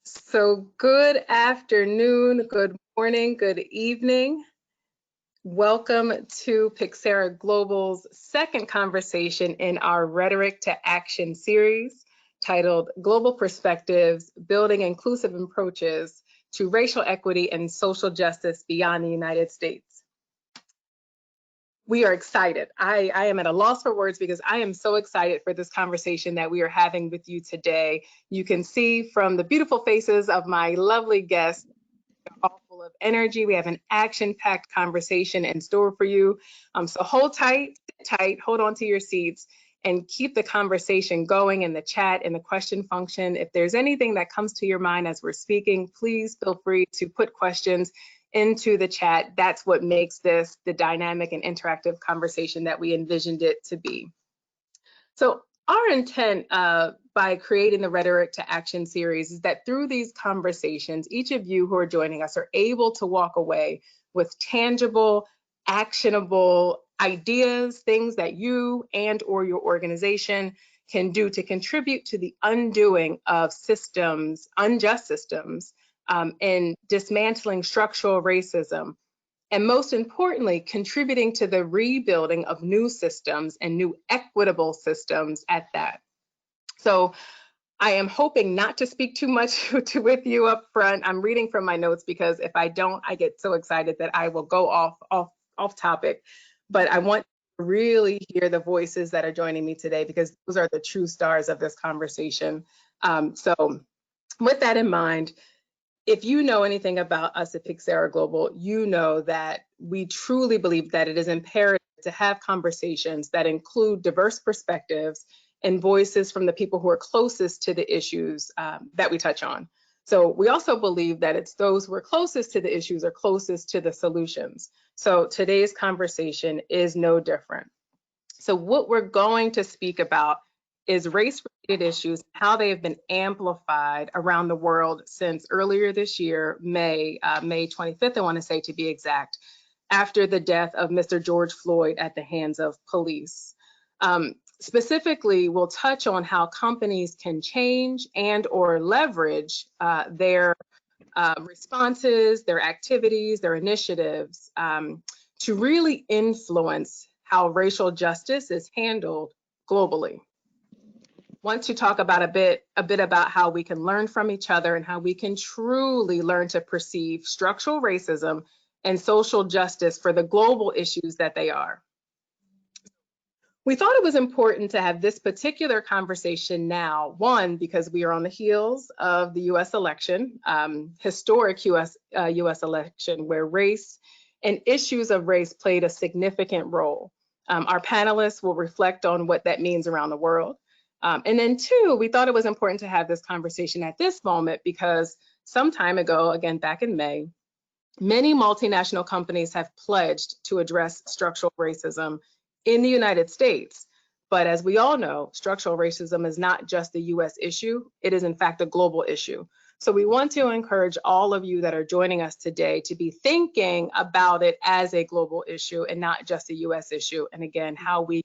So good afternoon, good morning, good evening. Welcome to PYXERA Global's second conversation in our Rhetoric to Action series titled Global Perspectives, Building Inclusive Approaches to Racial Equity and Social Justice Beyond the United States. We are excited. I am at a loss for words because I am so excited for this conversation that we are having with you today. You can see from the beautiful faces of my lovely guests, they're all full of energy. We have an action-packed conversation in store for you. So hold tight, sit tight, hold on to your seats, and keep the conversation going in the chat and the question function. If there's anything that comes to your mind as we're speaking, please feel free to put questions into the chat. That's what makes this the dynamic and interactive conversation that we envisioned it to be. So our intent by creating the Rhetoric to Action series is that through these conversations, each of you who are joining us are able to walk away with tangible, actionable ideas, things that you and or your organization can do to contribute to the undoing of systems, unjust systems, in dismantling structural racism, and most importantly, contributing to the rebuilding of new systems and new equitable systems at that. So I am hoping not to speak too much with you up front. I'm reading from my notes because if I don't, I get so excited that I will go off topic. But I want to really hear the voices that are joining me today because those are the true stars of this conversation. So with that in mind, if you know anything about us at PYXERA Global, you know that we truly believe that it is imperative to have conversations that include diverse perspectives and voices from the people who are closest to the issues that we touch on. So we also believe that it's those who are closest to the issues or closest to the solutions. So today's conversation is no different. So what we're going to speak about is race-related issues, how they have been amplified around the world since earlier this year, May 25th, I want to say to be exact, after the death of Mr. George Floyd at the hands of police. Specifically, we'll touch on how companies can change and or leverage their responses, their activities, their initiatives to really influence how racial justice is handled globally. Want to talk about a bit about how we can learn from each other and how we can truly learn to perceive structural racism and social justice for the global issues that they are. We thought it was important to have this particular conversation now, one, because we are on the heels of the US election, historic US election, where race and issues of race played a significant role. Our panelists will reflect on what that means around the world. And then two, we thought it was important to have this conversation at this moment because some time ago, again, back in May, many multinational companies have pledged to address structural racism in the United States. But as we all know, structural racism is not just a US issue, it is in fact a global issue. So we want to encourage all of you that are joining us today to be thinking about it as a global issue and not just a US issue. And again, how we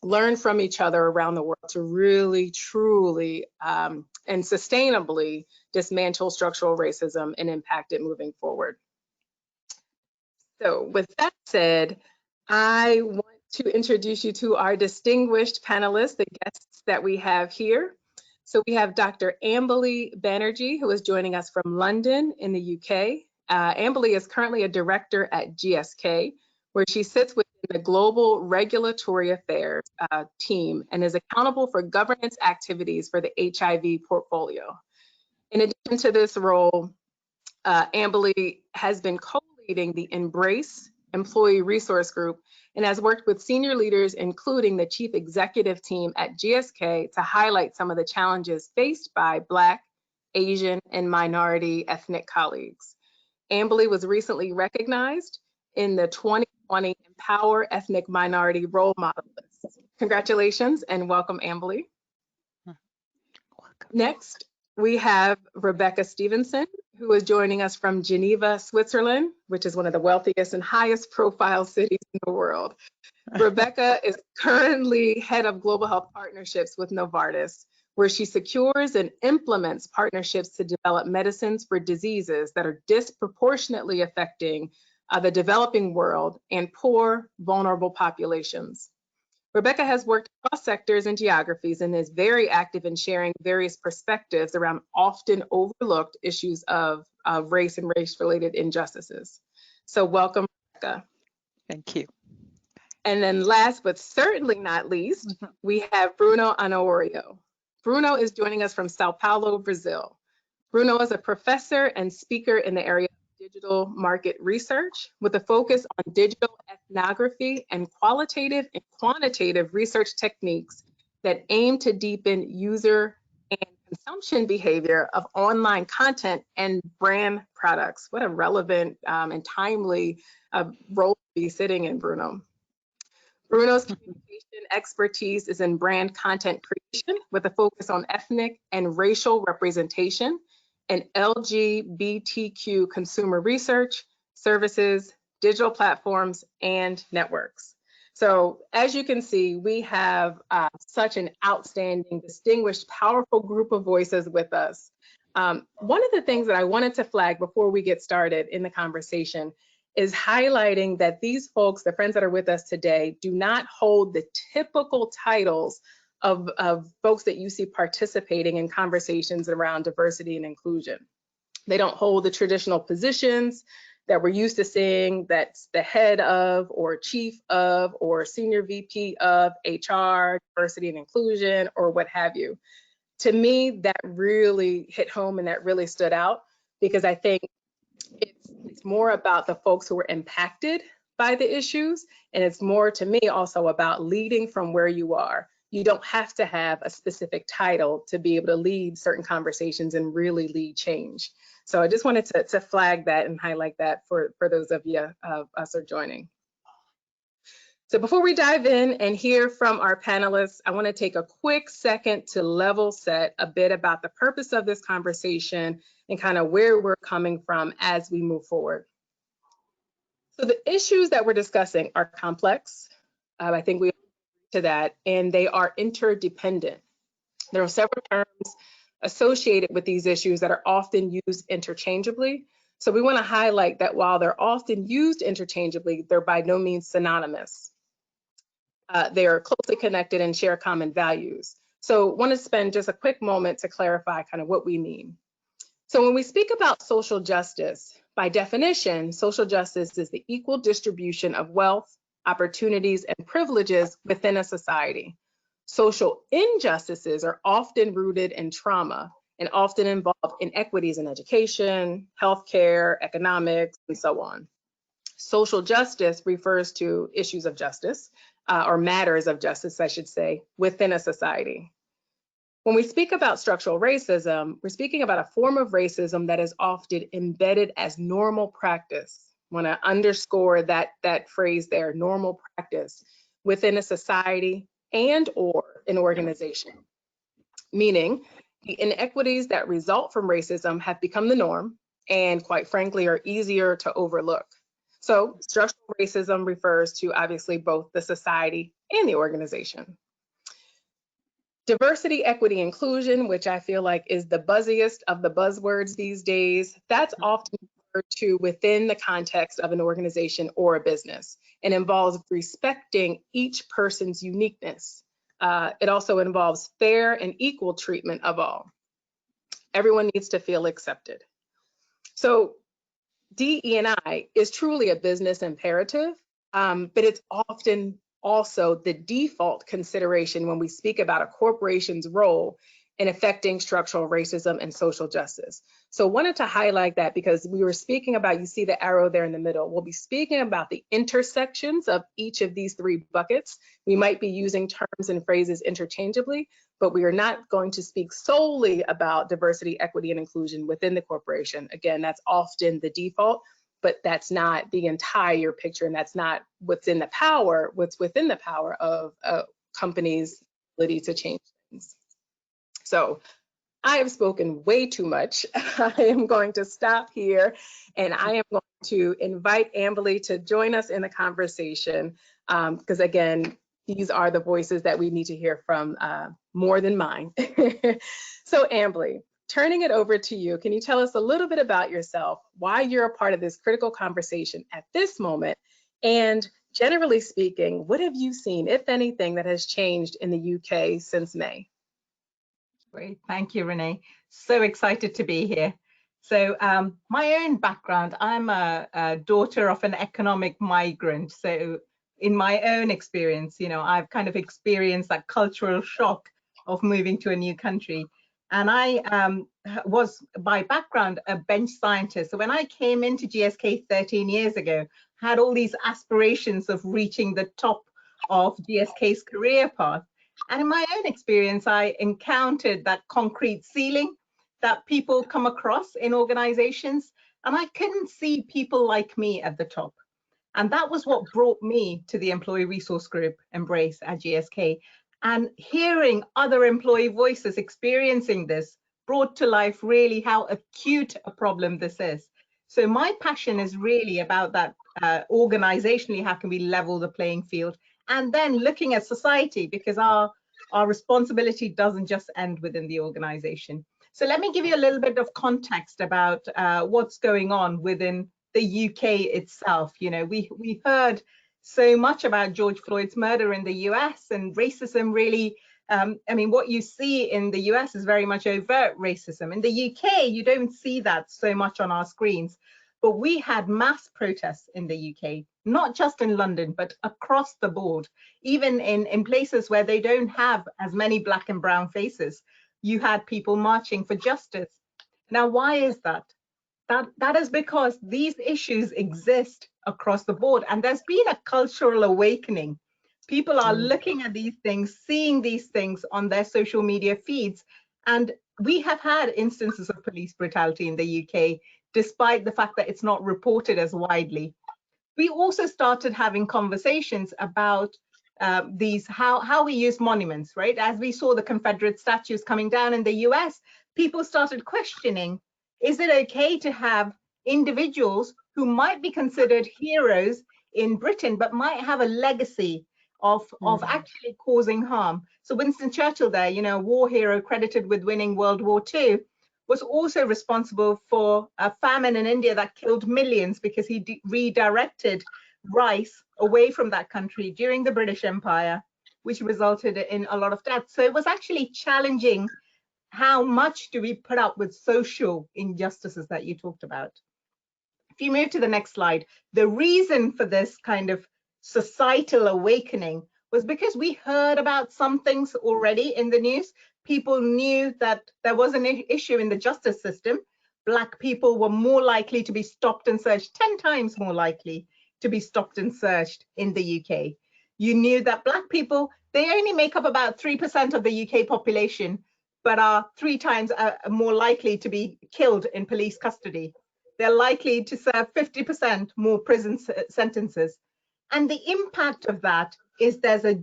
learn from each other around the world to really, truly, and sustainably dismantle structural racism and impact it moving forward. So with that said, I want to introduce you to our distinguished panelists, the guests that we have here. So we have Dr. Ambily Banerjee, who is joining us from London in the UK. Ambily is currently a director at GSK, where she sits within the Global Regulatory Affairs team and is accountable for governance activities for the HIV portfolio. In addition to this role, Ambily has been co-leading the Embrace Employee Resource Group and has worked with senior leaders, including the chief executive team at GSK, to highlight some of the challenges faced by Black, Asian, and minority ethnic colleagues. Ambily was recently recognized in the 2020 Empower Ethnic Minority Role Model list. Congratulations and welcome, Ambily. Next, we have Rebecca Stevenson, who is joining us from Geneva, Switzerland, which is one of the wealthiest and highest profile cities in the world. Rebecca is currently head of global health partnerships with Novartis, where she secures and implements partnerships to develop medicines for diseases that are disproportionately affecting the developing world and poor, vulnerable populations. Rebecca has worked across sectors and geographies and is very active in sharing various perspectives around often overlooked issues of race and race-related injustices. So welcome, Rebecca. Thank you. And then last but certainly not least, we have Bruno Honorio. Bruno is joining us from Sao Paulo, Brazil. Bruno is a professor and speaker in the area of digital market research with a focus on digital ethnography and qualitative and quantitative research techniques that aim to deepen user and consumption behavior of online content and brand products. What a relevant and timely role to be sitting in, Bruno. Bruno's communication expertise is in brand content creation with a focus on ethnic and racial representation and LGBTQ consumer research, services, digital platforms, and networks. So as you can see, we have such an outstanding, distinguished, powerful group of voices with us. One of the things that I wanted to flag before we get started in the conversation is highlighting that these folks, the friends that are with us today, do not hold the typical titles of folks that you see participating in conversations around diversity and inclusion. They don't hold the traditional positions that we're used to seeing, that's the head of, or chief of, or senior VP of HR, diversity and inclusion, or what have you. To me, that really hit home and that really stood out, because I think it's more about the folks who were impacted by the issues, and it's more, to me, also about leading from where you are. You don't have to have a specific title to be able to lead certain conversations and really lead change. So I just wanted to flag that and highlight that for those of you us are joining. So before we dive in and hear from our panelists, I want to take a quick second to level set a bit about the purpose of this conversation and kind of where we're coming from as we move forward. So the issues that we're discussing are complex. I think we agree to that, and they are interdependent. There are several terms associated with these issues that are often used interchangeably. So we want to highlight that while they're often used interchangeably, they're by no means synonymous. They are closely connected and share common values. So I want to spend just a quick moment to clarify kind of what we mean. So when we speak about social justice, by definition, social justice is the equal distribution of wealth, opportunities, and privileges within a society. Social injustices are often rooted in trauma and often involve inequities in education, healthcare, economics, and so on. Social justice refers to issues of justice, or matters of justice, I should say, within a society. When we speak about structural racism, we're speaking about a form of racism that is often embedded as normal practice. I want to underscore that phrase there, normal practice, within a society and or an organization. Meaning, the inequities that result from racism have become the norm and, quite frankly, are easier to overlook. So structural racism refers to obviously both the society and the organization. Diversity, equity, inclusion, which I feel like is the buzziest of the buzzwords these days, that's often referred to within the context of an organization or a business, and involves respecting each person's uniqueness. It also involves fair and equal treatment of all. Everyone needs to feel accepted. So DE&I is truly a business imperative, but it's often also the default consideration when we speak about a corporation's role in affecting structural racism and social justice. So wanted to highlight that because we were speaking about, you see the arrow there in the middle, we'll be speaking about the intersections of each of these three buckets. We might be using terms and phrases interchangeably, but we are not going to speak solely about diversity, equity, and inclusion within the corporation. Again, that's often the default, but that's not the entire picture, and that's not what's within the power of a company's ability to change things. So I have spoken way too much. I am going to stop here, and I am going to invite Ambily to join us in the conversation, because again, these are the voices that we need to hear from, more than mine. So Ambily, turning it over to you, can you tell us a little bit about yourself, why you're a part of this critical conversation at this moment, and generally speaking, what have you seen, if anything, that has changed in the UK since May? Great, thank you, Renee. So excited to be here. So my own background, I'm a daughter of an economic migrant. So in my own experience, you know, I've kind of experienced that cultural shock of moving to a new country. And I was, by background, a bench scientist. So when I came into GSK 13 years ago, had all these aspirations of reaching the top of GSK's career path. And in my own experience, I encountered that concrete ceiling that people come across in organizations, and I couldn't see people like me at the top. And that was what brought me to the Employee Resource Group Embrace at GSK. And hearing other employee voices experiencing this brought to life really how acute a problem this is. So my passion is really about that organizationally, how can we level the playing field? And then looking at society, because our responsibility doesn't just end within the organization. So let me give you a little bit of context about what's going on within the UK itself. You know, we heard so much about George Floyd's murder in the US, and racism really, I mean, what you see in the US is very much overt racism. In the UK, you don't see that so much on our screens. But we had mass protests in the UK, not just in London, but across the board, even in places where they don't have as many black and brown faces. You had people marching for justice. Now, why is that? That is because these issues exist across the board, and there's been a cultural awakening. People are looking at these things, seeing these things on their social media feeds, and we have had instances of police brutality in the UK, despite the fact that it's not reported as widely. We also started having conversations about how we use monuments, right? As we saw the Confederate statues coming down in the US, people started questioning, is it okay to have individuals who might be considered heroes in Britain, but might have a legacy of actually causing harm? So Winston Churchill there, you know, a war hero credited with winning World War II, was also responsible for a famine in India that killed millions because he redirected rice away from that country during the British Empire, which resulted in a lot of death. So it was actually challenging, how much do we put up with social injustices that you talked about? If you move to the next slide, the reason for this kind of societal awakening was because we heard about some things already in the news. People knew that there was an issue in the justice system. Black people were more likely to be stopped and searched, 10 times more likely to be stopped and searched in the UK. You knew that Black people, they only make up about 3% of the UK population, but are 3 times more likely to be killed in police custody. They're likely to serve 50% more prison sentences. And the impact of that is there's a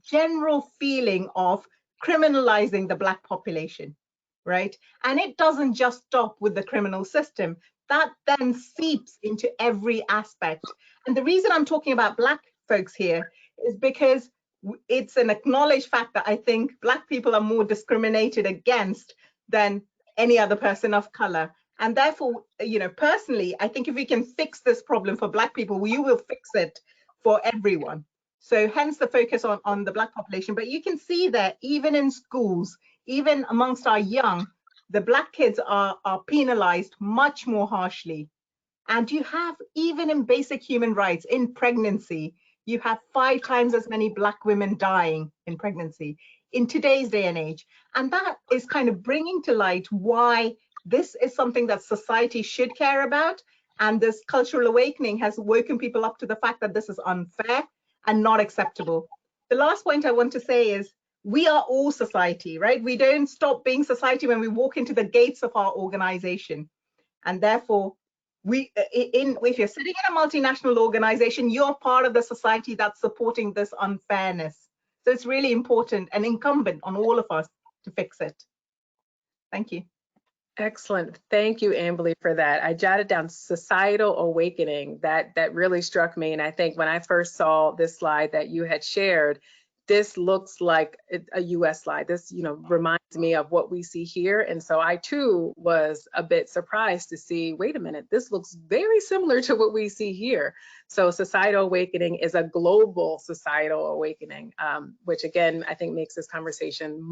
general feeling of criminalizing the Black population, right? And it doesn't just stop with the criminal system. That then seeps into every aspect. And the reason I'm talking about Black folks here is because it's an acknowledged fact that I think Black people are more discriminated against than any other person of color. And therefore, you know, personally, I think if we can fix this problem for Black people, we will fix it for everyone. So hence the focus on the Black population. But you can see that even in schools, even amongst our young, the Black kids are penalized much more harshly. And you have, even in basic human rights, in pregnancy, you have 5 times as many Black women dying in pregnancy in today's day and age. And that is kind of bringing to light why this is something that society should care about. And this cultural awakening has woken people up to the fact that this is unfair and not acceptable. The last point I want to say is we are all society, right? We don't stop being society when we walk into the gates of our organization. And therefore, if you're sitting in a multinational organization, you're part of the society that's supporting this unfairness. So it's really important and incumbent on all of us to fix it. Thank you. Excellent. Thank you, Ambily, for that. I jotted down societal awakening. That really struck me. And I think when I first saw this slide that you had shared, this looks like a US slide. This, reminds me of what we see here. And so I too was a bit surprised to see, wait a minute, this looks very similar to what we see here. So societal awakening is a global societal awakening, which again, I think makes this conversation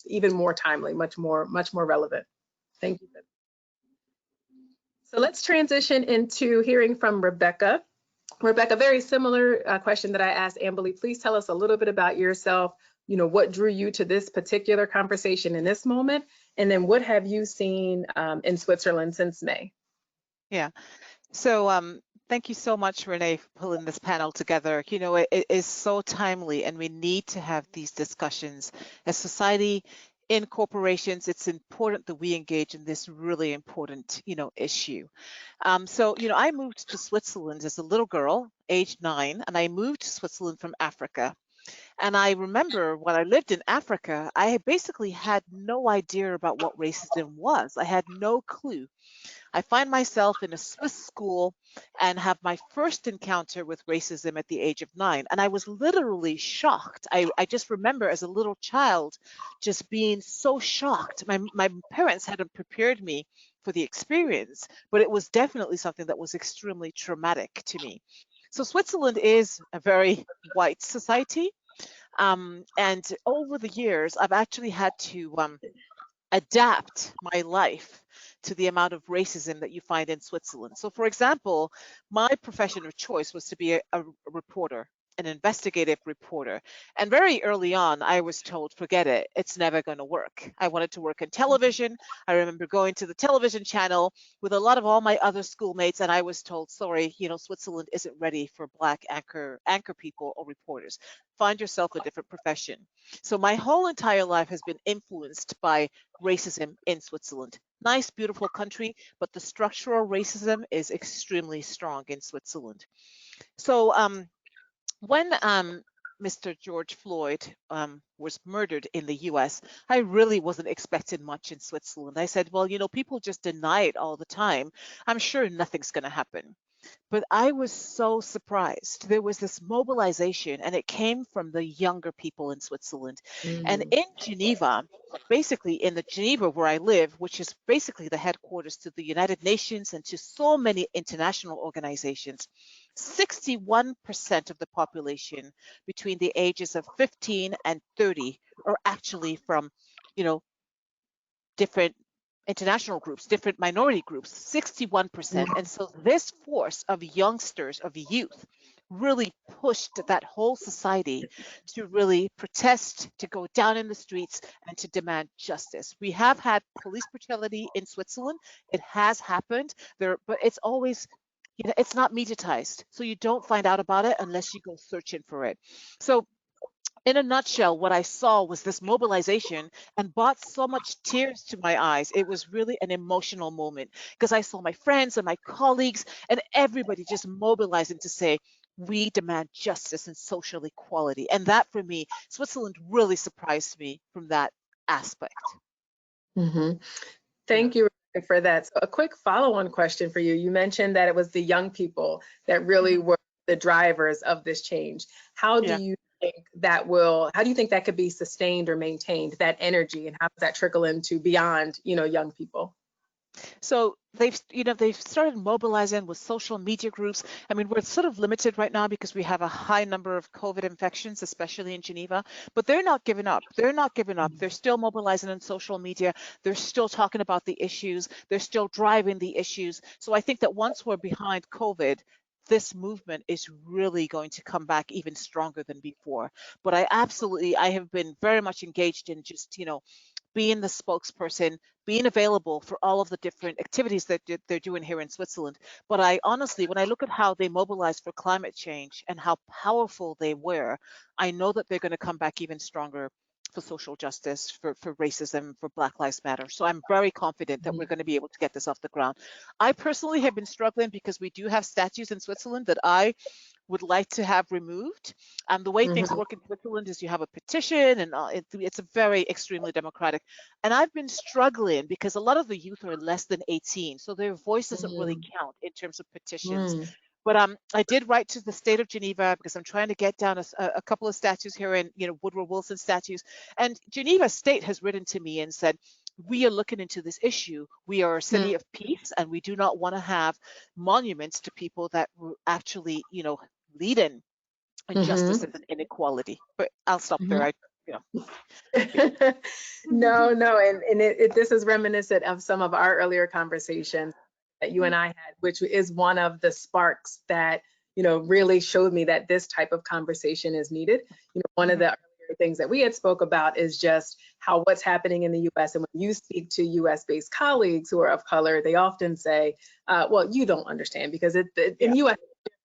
even more timely, much more relevant. Thank you. So let's transition into hearing from Rebecca. Rebecca, very similar question that I asked Ambily. Please tell us a little bit about yourself. What drew you to this particular conversation in this moment? And then what have you seen in Switzerland since May? Yeah. So thank you so much, Renee, for pulling this panel together. It is so timely, and we need to have these discussions as society. In corporations, it's important that we engage in this really important, issue. So I moved to Switzerland as a little girl, age 9, and I moved to Switzerland from Africa. And I remember when I lived in Africa, I basically had no idea about what racism was. I had no clue. I find myself in a Swiss school and have my first encounter with racism at the age of 9. And I was literally shocked. I just remember as a little child just being so shocked. My parents hadn't prepared me for the experience, but it was definitely something that was extremely traumatic to me. So Switzerland is a very white society. And over the years, I've actually had to adapt my life to the amount of racism that you find in Switzerland. So for example, my profession of choice was to be a reporter, an investigative reporter. And very early on, I was told, forget it, it's never going to work. I wanted to work in television. I remember going to the television channel with a lot of all my other schoolmates, and I was told, sorry, Switzerland isn't ready for Black anchor people or reporters. Find yourself a different profession. So my whole entire life has been influenced by racism in Switzerland. Nice, beautiful country, but the structural racism is extremely strong in Switzerland. So when Mr. George Floyd was murdered in the US, I really wasn't expecting much in Switzerland. I said, well, people just deny it all the time. I'm sure nothing's going to happen. But I was so surprised. There was this mobilization, and it came from the younger people in Switzerland. And in Geneva, basically in the Geneva where I live, which is basically the headquarters to the United Nations and to so many international organizations, 61% of the population between the ages of 15 and 30 are actually from, different international groups, different minority groups, 61%. And so this force of youngsters, of youth, really pushed that whole society to really protest, to go down in the streets, and to demand justice. We have had police brutality in Switzerland. It has happened there, but it's always, it's not mediatized. So you don't find out about it unless you go searching for it. So in a nutshell, what I saw was this mobilization and brought so much tears to my eyes. It was really an emotional moment because I saw my friends and my colleagues and everybody just mobilizing to say, we demand justice and social equality. And that for me, Switzerland really surprised me from that aspect. Thank you for that. So a quick follow-on question for you. You mentioned that it was the young people that really were the drivers of this change. How do you think that could be sustained or maintained, that energy, and how does that trickle into beyond, young people? So they've started mobilizing with social media groups. I mean, we're sort of limited right now because we have a high number of COVID infections, especially in Geneva, but they're not giving up. They're not giving up. They're still mobilizing on social media. They're still talking about the issues. They're still driving the issues. So I think that once we're behind COVID, this movement is really going to come back even stronger than before. But I have been very much engaged in just, being the spokesperson, being available for all of the different activities that they're doing here in Switzerland. But I honestly, when I look at how they mobilized for climate change and how powerful they were, I know that they're going to come back even stronger for social justice, for racism, for Black Lives Matter. So I'm very confident that we're going to be able to get this off the ground. I personally have been struggling because we do have statues in Switzerland that I would like to have removed. The way things work in Switzerland is you have a petition, and it's a very extremely democratic. And I've been struggling because a lot of the youth are less than 18, so their voice doesn't really count in terms of petitions. But I did write to the state of Geneva because I'm trying to get down a couple of statues here, and Woodrow Wilson statues. And Geneva State has written to me and said, we are looking into this issue. We are a city of peace, and we do not want to have monuments to people that were actually, lead in injustice and inequality. But I'll stop there. No, and this is reminiscent of some of our earlier conversations that you and I had, which is one of the sparks that really showed me that this type of conversation is needed. One of the earlier things that we had spoke about is just how what's happening in the U.S. And when you speak to U.S.-based colleagues who are of color, they often say, "Well, you don't understand because in the U.S."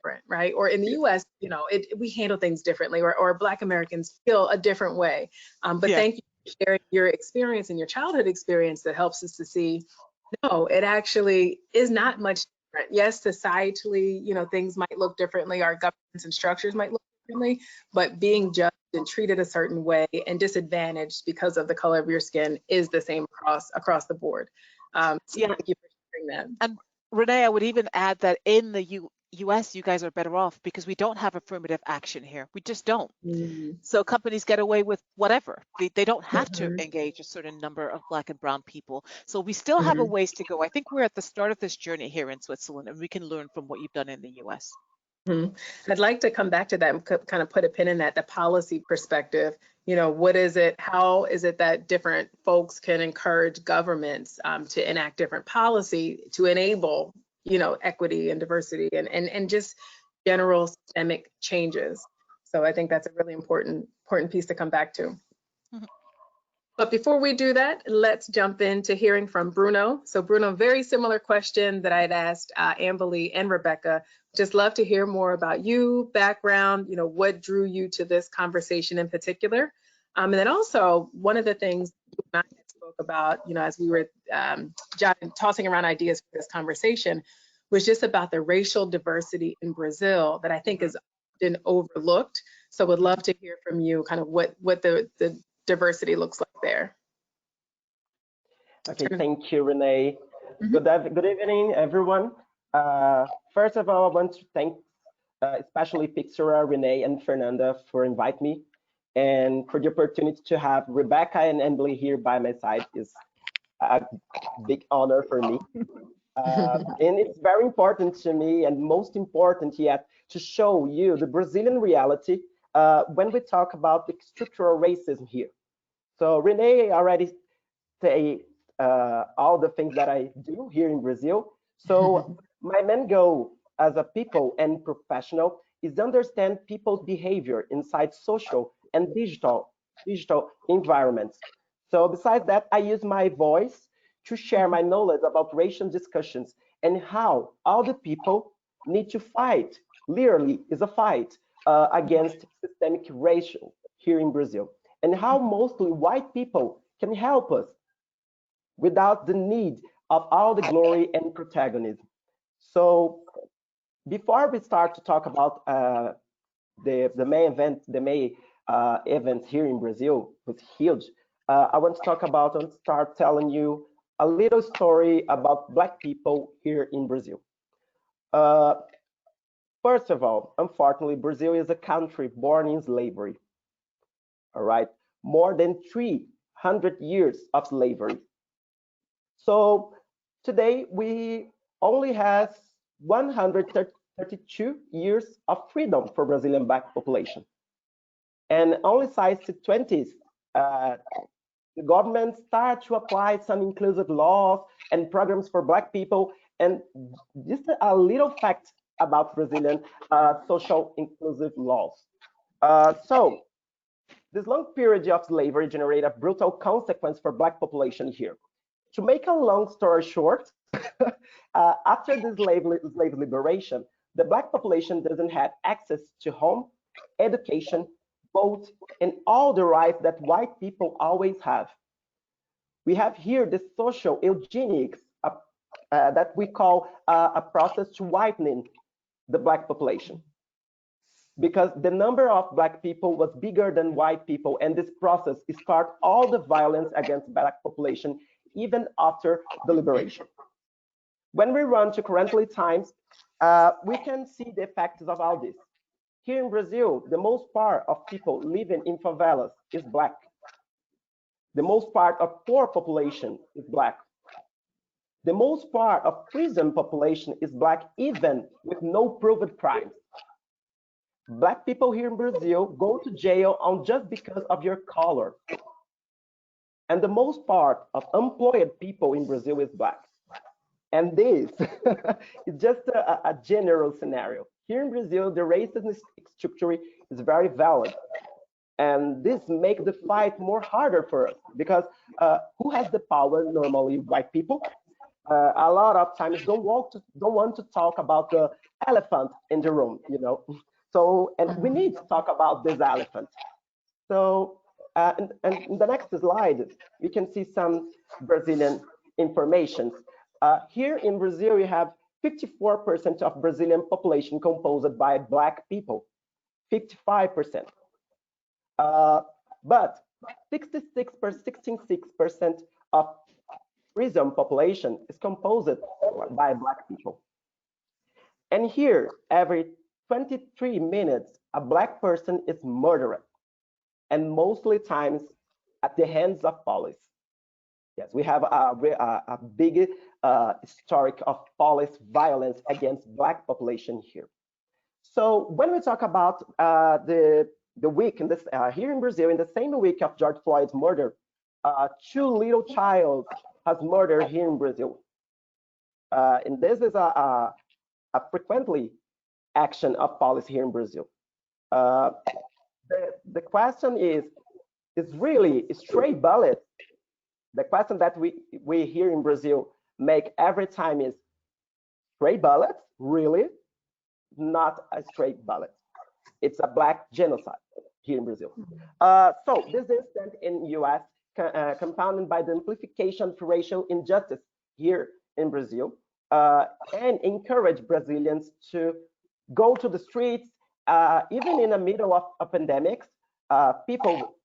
different, right? Or in the U.S., we handle things differently, or Black Americans feel a different way. But thank you for sharing your experience and your childhood experience that helps us to see, no, it actually is not much different. Yes, societally, things might look differently, our governments and structures might look differently, but being judged and treated a certain way and disadvantaged because of the color of your skin is the same across the board. So thank you for sharing that. And Renee, I would even add that in the US, you guys are better off because we don't have affirmative action here. We just don't. So companies get away with whatever. They don't have to engage a certain number of Black and brown people. So we still have a ways to go. I think we're at the start of this journey here in Switzerland, and we can learn from what you've done in the US. I'd like to come back to that and kind of put a pin in that, the policy perspective. What is it? How is it that different folks can encourage governments to enact different policy to enable equity and diversity and just general systemic changes? So I think that's a really important piece to come back to. But before we do that, let's jump into hearing from Bruno. So Bruno, very similar question that I had asked Ambily and Rebecca. Just love to hear more about you, background, what drew you to this conversation in particular. And then also one of the things I spoke about, as we were tossing around ideas for this conversation, was just about the racial diversity in Brazil that I think is often overlooked. So would love to hear from you kind of what the diversity looks like there. Okay, thank you, Renee. Good evening, everyone. First of all, I want to thank especially PYXERA, Renee, and Fernanda for inviting me, and for the opportunity to have Rebecca and Ambily here by my side is a big honor for me. And it's very important to me, and most important yet, to show you the Brazilian reality when we talk about the structural racism here. So Renee already say all the things that I do here in Brazil. So my main goal as a people and professional is to understand people's behavior inside social and digital environments. So besides that, I use my voice to share my knowledge about racial discussions and how all the people need to fight, literally is a fight against systemic racial here in Brazil, and how mostly white people can help us without the need of all the glory and protagonism. So before we start to talk about the main event here in Brazil, was huge, I want to talk about and start telling you a little story about Black people here in Brazil. First of all, unfortunately, Brazil is a country born in slavery. All right, more than 300 years of slavery. So today we only have 132 years of freedom for Brazilian Black population. And only since the 20s, the government started to apply some inclusive laws and programs for Black people. And just a little fact about Brazilian social inclusive laws. So this long period of slavery generated a brutal consequence for Black population here. To make a long story short, after the slave liberation, the Black population doesn't have access to home, education, vote, and all the rights that white people always have. We have here the social eugenics that we call a process to whitening the Black population, because the number of Black people was bigger than white people, and this process started all the violence against Black population even after the liberation. When we run to currently times, we can see the effects of all this. Here in Brazil, the most part of people living in favelas is Black. The most part of poor population is Black. The most part of prison population is Black, even with no proven crimes. Black people here in Brazil go to jail on just because of your color. And the most part of employed people in Brazil is Black. And this is just a general scenario. Here in Brazil, the racist structure is very valid. And this makes the fight more harder for us, because who has the power? Normally, white people. A lot of times don't want to talk about the elephant in the room, you know. So, and we need to talk about this elephant. So, and in the next slide, we can see some Brazilian information. Here in Brazil, we have 54% of Brazilian population composed by Black people, 55%. But 66% of prison population is composed by Black people. And here, every 23 minutes, a Black person is murdered, and mostly times at the hands of police. Yes, we have a big historic of police violence against Black population here. So when we talk about the week in this here in Brazil, in the same week of George Floyd's murder, 2 little child has murdered here in Brazil, and this is a frequently action of police here in Brazil. The question is really stray bullets. The question that we here in Brazil make every time is stray bullets, really? Not a stray bullet. It's a Black genocide here in Brazil. So this incident in US compounded by the amplification of racial injustice here in Brazil, and encourage Brazilians to go to the streets, even in the middle of pandemics. People,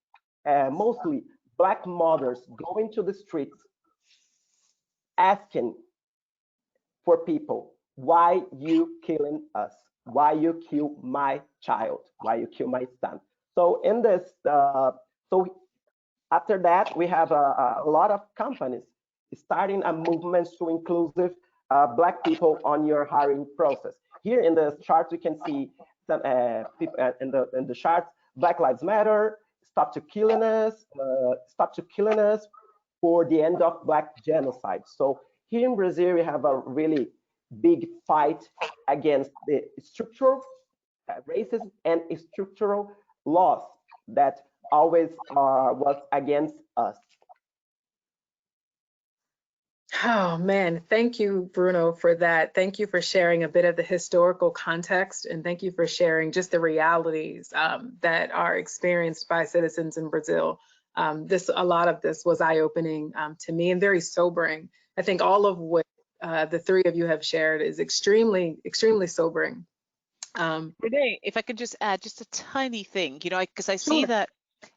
mostly Black mothers, going to the streets asking for people, why you killing us? Why you kill my child? Why you kill my son? So in this, so after that, we have a lot of companies starting a movement to inclusive Black people on your hiring process. Here in the chart, we can see some people in the charts: Black Lives Matter, Stop to Killing Us for the end of Black genocide. So here in Brazil, we have a really big fight against the structural racism and structural laws that always was against us. Oh man, thank you, Bruno, for that. Thank you for sharing a bit of the historical context, and thank you for sharing just the realities that are experienced by citizens in Brazil. A lot of this was eye-opening to me and very sobering. I think all of what the three of you have shared is extremely, extremely sobering. Renay, if I could just add just a tiny thing, you know, because I see that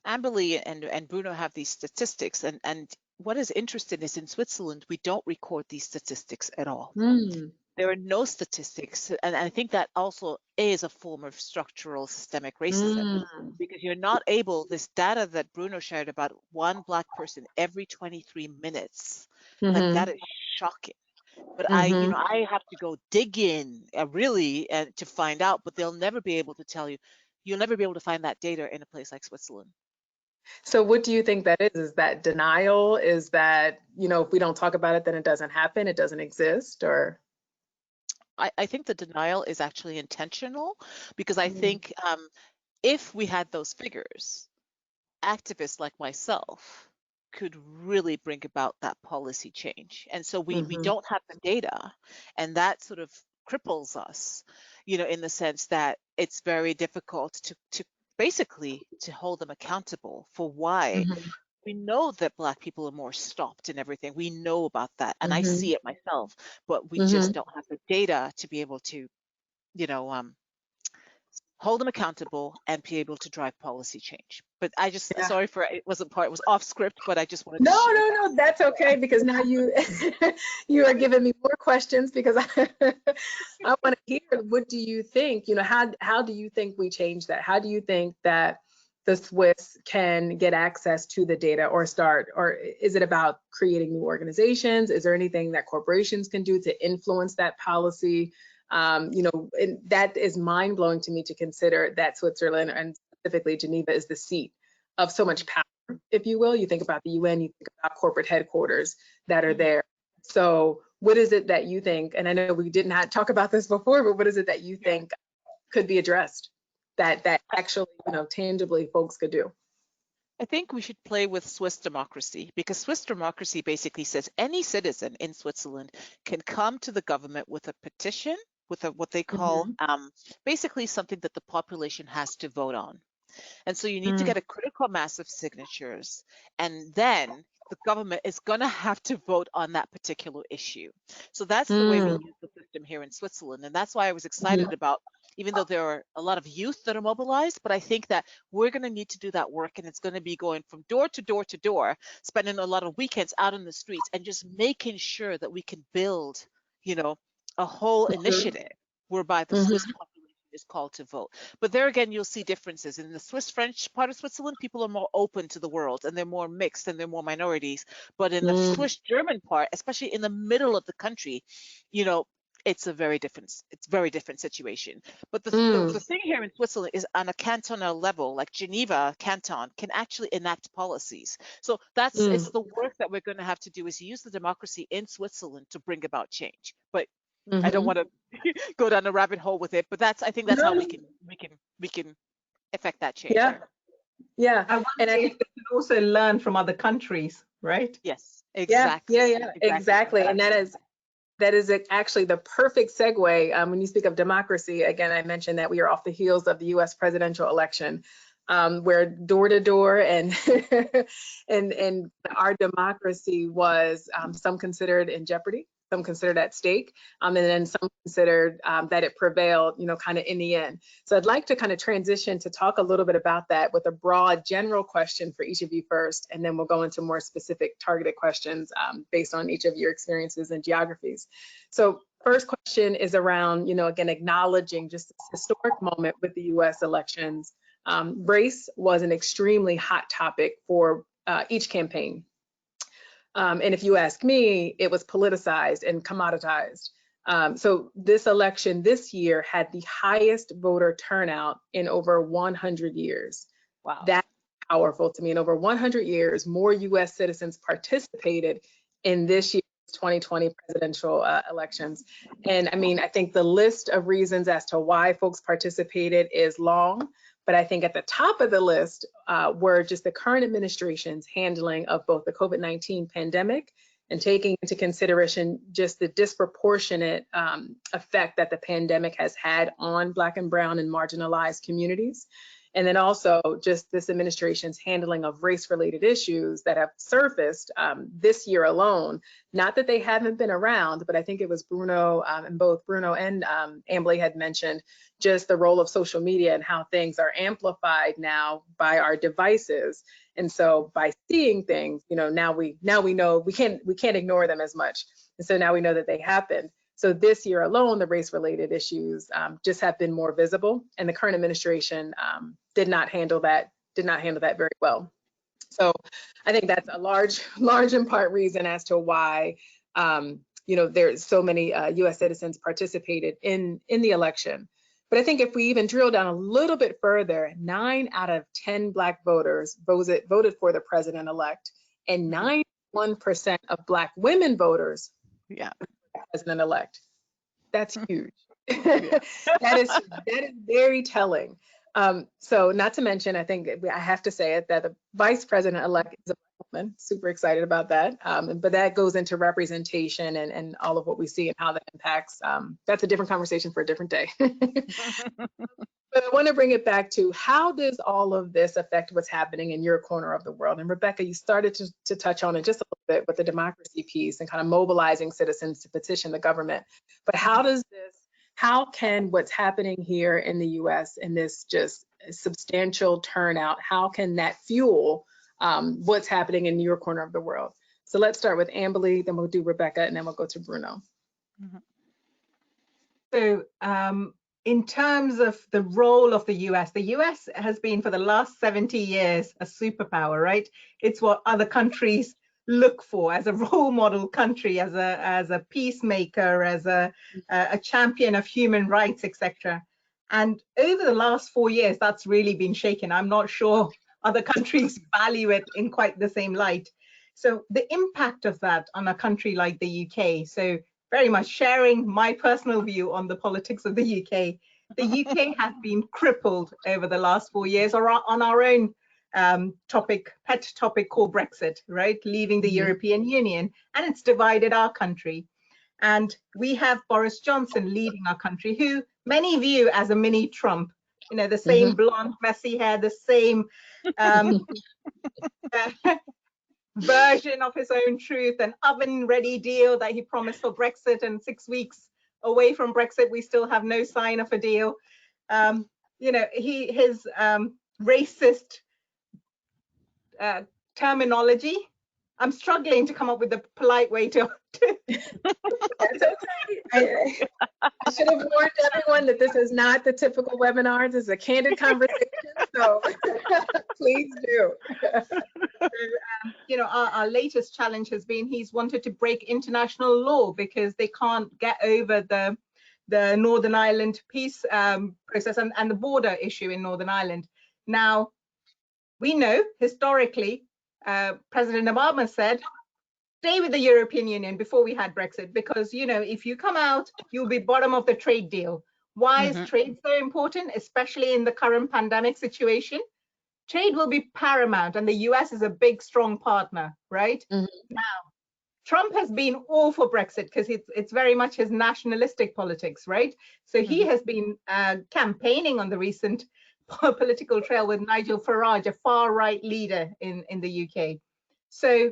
Ambily and Bruno have these statistics, and what is interesting is in Switzerland, we don't record these statistics at all. There are no statistics, and I think that also is a form of structural systemic racism, because you're not able, this data that Bruno shared about one Black person every 23 minutes, like that is shocking. But I have to go dig in really to find out, but they'll never be able to tell you. You'll never be able to find that data in a place like Switzerland. So what do you think that is? Is that denial? Is that, if we don't talk about it, then it doesn't happen, it doesn't exist? Or I think the denial is actually intentional, because I think if we had those figures, activists like myself could really bring about that policy change. And so we don't have the data, and that sort of cripples us, in the sense that it's very difficult to basically to hold them accountable for why. We know that Black people are more stopped and everything. We know about that, and I see it myself, but we just don't have the data to be able to, you know, hold them accountable and be able to drive policy change. But I just, sorry for, it was off script, but I just wanted to share. No, that's okay, because now you you are giving me more questions, because I want to hear, what do you think? You know, how do you think we change that? How do you think that the Swiss can get access to the data, or is it about creating new organizations? Is there anything that corporations can do to influence that policy? You know, and that is mind blowing to me, to consider that Switzerland, and specifically Geneva, is the seat of so much power, if you will. You think about the UN, you think about corporate headquarters that are there. So what is it that you think, and I know we did not talk about this before, but what is it that you think could be addressed, that actually, you know, tangibly folks could do? I think we should play with Swiss democracy, because Swiss democracy basically says any citizen in Switzerland can come to the government with a petition, with what they call basically something that the population has to vote on. And so you need to get a critical mass of signatures, and then the government is going to have to vote on that particular issue. So that's the way we use the system here in Switzerland. And that's why I was excited about, even though there are a lot of youth that are mobilized, but I think that we're going to need to do that work, and it's going to be going from door to door to door, spending a lot of weekends out in the streets, and just making sure that we can build, you know, a whole initiative whereby the Swiss population is called to vote. But there again, you'll see differences. In the Swiss French part of Switzerland, people are more open to the world, and they're more mixed, and they're more minorities. But in the Swiss German part, especially in the middle of the country, you know, it's a very different situation. But the thing here in Switzerland is, on a cantonal level, like Geneva canton can actually enact policies. So that's it's the work that we're going to have to do, is use the democracy in Switzerland to bring about change. But I don't want to go down a rabbit hole with it, but I think that's how we can affect that change. Yeah. And I think we can also learn from other countries, right? Yes, exactly. Exactly. And that is actually the perfect segue. When you speak of democracy, again, I mentioned that we are off the heels of the U.S. presidential election, where door to door and and our democracy was some considered in jeopardy, some considered at stake, and then some considered that it prevailed, you know, kind of in the end. So I'd like to kind of transition to talk a little bit about that with a broad general question for each of you first, and then we'll go into more specific targeted questions based on each of your experiences and geographies. So first question is around, you know, again, acknowledging just this historic moment with the US elections. Race was an extremely hot topic for each campaign. And if you ask me, it was politicized and commoditized. So this election this year had the highest voter turnout in over 100 years. Wow. That's powerful to me. In over 100 years, more US citizens participated in this year's 2020 presidential elections. And I mean, I think the list of reasons as to why folks participated is long. But I think at the top of the list were just the current administration's handling of both the COVID-19 pandemic and taking into consideration just the disproportionate effect that the pandemic has had on Black and Brown and marginalized communities. And then also just this administration's handling of race-related issues that have surfaced this year alone. Not that they haven't been around, but I think it was Bruno, and both Bruno and Ambily had mentioned just the role of social media and how things are amplified now by our devices. And so by seeing things, you know, now we know we can't ignore them as much. And so now we know that they happened. So this year alone, the race-related issues just have been more visible, and the current administration did not handle that very well. So I think that's a large in part reason as to why you know, there's so many U.S. citizens participated in the election. But I think if we even drill down a little bit further, 9 out of 10 Black voters voted for the president-elect, and 91% of Black women voters president-elect. That's huge. That is very telling. So not to mention, I think I have to say it, that the vice president-elect is a Black woman. Super excited about that. But that goes into representation and all of what we see and how that impacts. That's a different conversation for a different day. But I want to bring it back to how does all of this affect what's happening in your corner of the world? And Rebecca, you started to touch on it just a little bit with the democracy piece and kind of mobilizing citizens to petition the government. But how can what's happening here in the US and this just substantial turnout, how can that fuel what's happening in your corner of the world? So let's start with Ambily, then we'll do Rebecca, and then we'll go to Bruno. So in terms of the role of the US has been for the last 70 years a superpower, right? It's what other countries look for as a role model country, as a peacemaker, as a champion of human rights, etc. And over the last 4 years, that's really been shaken. I'm not sure other countries value it in quite the same light. So the impact of that on a country like the UK, so very much sharing my personal view on the politics of the UK. The UK has been crippled over the last 4 years on our own pet topic called Brexit, right? Leaving the European Union, and it's divided our country. And we have Boris Johnson leading our country, who many view as a mini Trump, you know, the same blonde, messy hair, the same version of his own truth, an oven-ready deal that he promised for Brexit, and 6 weeks away from Brexit, we still have no sign of a deal. You know, his racist terminology. I'm struggling to come up with a polite way to. That's okay. I should have warned everyone that this is not the typical webinar. This is a candid conversation, so please do. You know, our latest challenge has been he's wanted to break international law because they can't get over the Northern Ireland peace process and the border issue in Northern Ireland. Now, we know historically, President Obama said, stay with the European Union before we had Brexit, because, you know, if you come out, you'll be bottom of the trade deal. Why is trade so important, especially in the current pandemic situation? Trade will be paramount, and the US is a big, strong partner, right? Now, Trump has been all for Brexit because it's very much his nationalistic politics, right? So he has been campaigning on the recent political trail with Nigel Farage, a far-right leader in the UK. So